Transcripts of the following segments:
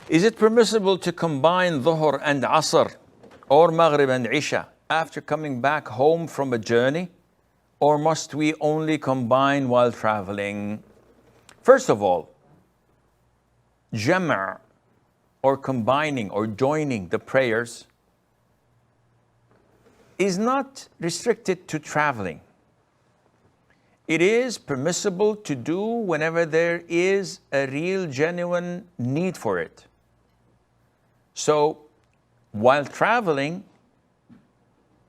Is it permissible to combine Dhuhr and Asr or Maghrib and Isha after coming back home from a journey? Or must we only combine while traveling? First of all, Jam' or combining or joining the prayers is not restricted to traveling. It is permissible to do whenever there is a real, genuine need for it. So, while traveling,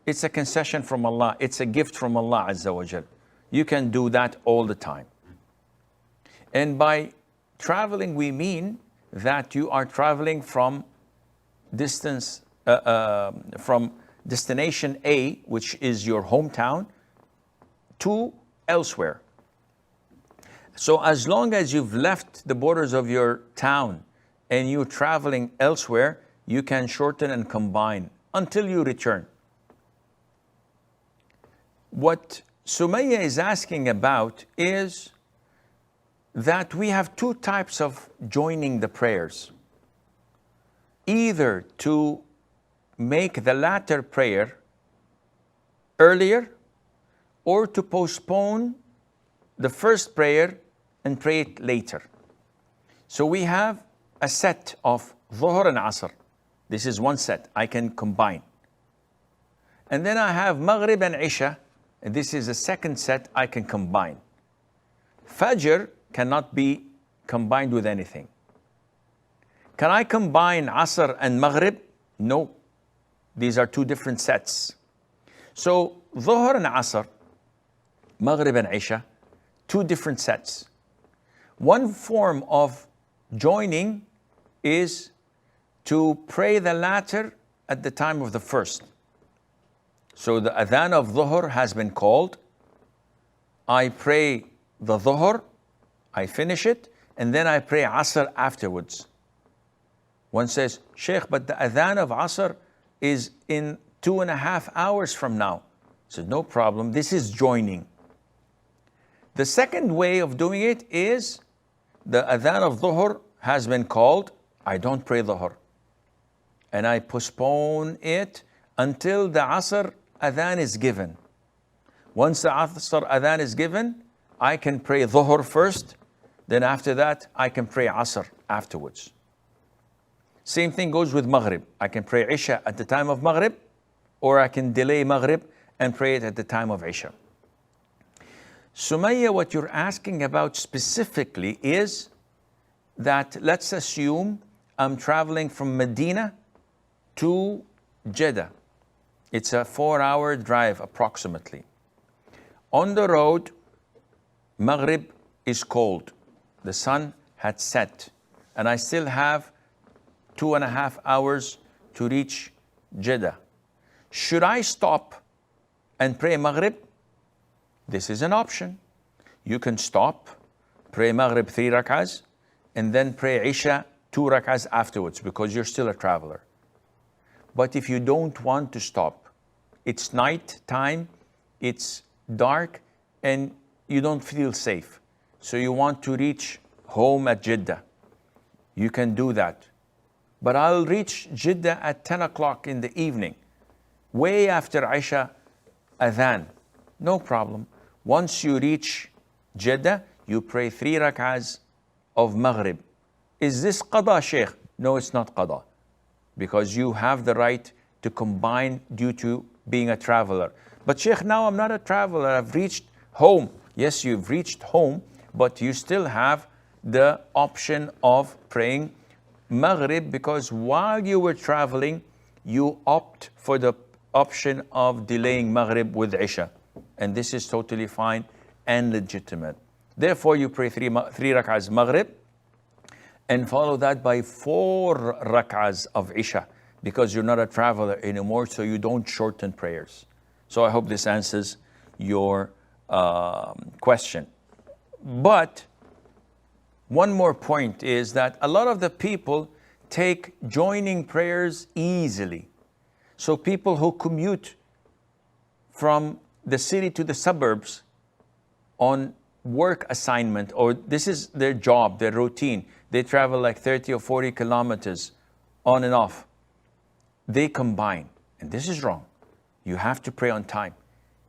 it's a concession from Allah. It's a gift from Allah Azza wa Jal. You can do that all the time. And by traveling, we mean that you are traveling from from destination A, which is your hometown, to elsewhere. So as long as you've left the borders of your town and you're traveling elsewhere, you can shorten and combine until you return. What Sumaya is asking about is that we have two types of joining the prayers. Either to make the latter prayer earlier, or to postpone the first prayer and pray it later. So we have a set of Dhuhr and Asr. This is one set, I can combine. And then I have Maghrib and Isha, and this is a second set I can combine. Fajr cannot be combined with anything. Can I combine Asr and Maghrib? No. These are two different sets. So Dhuhr and Asr, Maghrib and Isha, two different sets. One form of joining is to pray the latter at the time of the first. So the adhan of Dhuhr has been called. I pray the Dhuhr, I finish it, and then I pray Asr afterwards. One says, Sheikh, but the adhan of Asr is in 2.5 hours from now. I said, no problem, this is joining. The second way of doing it is the adhan of Dhuhr has been called, I don't pray Dhuhr. And I postpone it until the Asr adhan is given. Once the Asr adhan is given, I can pray Dhuhr first, then after that, I can pray Asr afterwards. Same thing goes with Maghrib. I can pray Isha at the time of Maghrib, or I can delay Maghrib and pray it at the time of Isha. Sumaya, what you're asking about specifically is that let's assume I'm traveling from Medina to Jeddah. It's a 4-hour drive approximately. On the road, Maghrib is cold. The sun had set, and I still have 2.5 hours to reach Jeddah. Should I stop and pray Maghrib? This is an option. You can stop, pray Maghrib 3 rak'ahs, and then pray Isha 2 rak'ahs afterwards because you're still a traveler. But if you don't want to stop, it's night time, it's dark, and you don't feel safe. So you want to reach home at Jeddah. You can do that. But I'll reach Jeddah at 10 o'clock in the evening, way after Isha adhan. No problem. Once you reach Jeddah, you pray 3 rak'ahs of Maghrib. Is this qada, Sheikh? No, it's not qada. Because you have the right to combine due to being a traveler. But Sheikh, now I'm not a traveler, I've reached home. Yes, you've reached home, but you still have the option of praying Maghrib because while you were traveling, you opt for the option of delaying Maghrib with Isha. And this is totally fine and legitimate. Therefore, you pray 3 rak'ahs Maghrib and follow that by 4 rak'ahs of Isha because you're not a traveler anymore, so you don't shorten prayers. So I hope this answers your question. But one more point is that a lot of the people take joining prayers easily. So people who commute from the city to the suburbs on work assignment, or this is their job, their routine, they travel like 30 or 40 kilometers on and off. They combine, and this is wrong. You have to pray on time.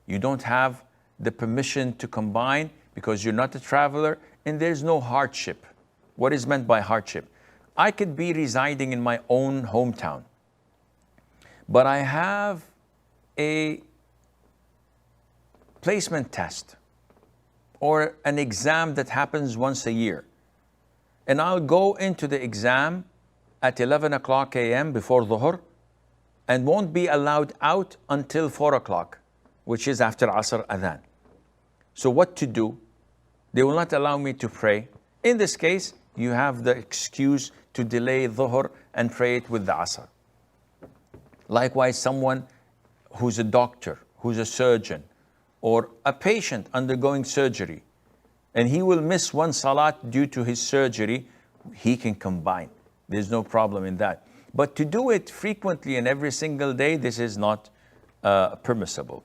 You don't have the permission to combine because you're not a traveler and there's no hardship. What is meant by hardship? I could be residing in my own hometown, but I have a placement test or an exam that happens once a year. And I'll go into the exam at 11 o'clock a.m. before Dhuhr and won't be allowed out until 4 o'clock, which is after Asr Adhan. So what to do? They will not allow me to pray. In this case, you have the excuse to delay Dhuhr and pray it with the Asr. Likewise, someone who's a doctor, who's a surgeon, or a patient undergoing surgery, and he will miss one salat due to his surgery, he can combine. There's no problem in that. But to do it frequently and every single day, this is not permissible.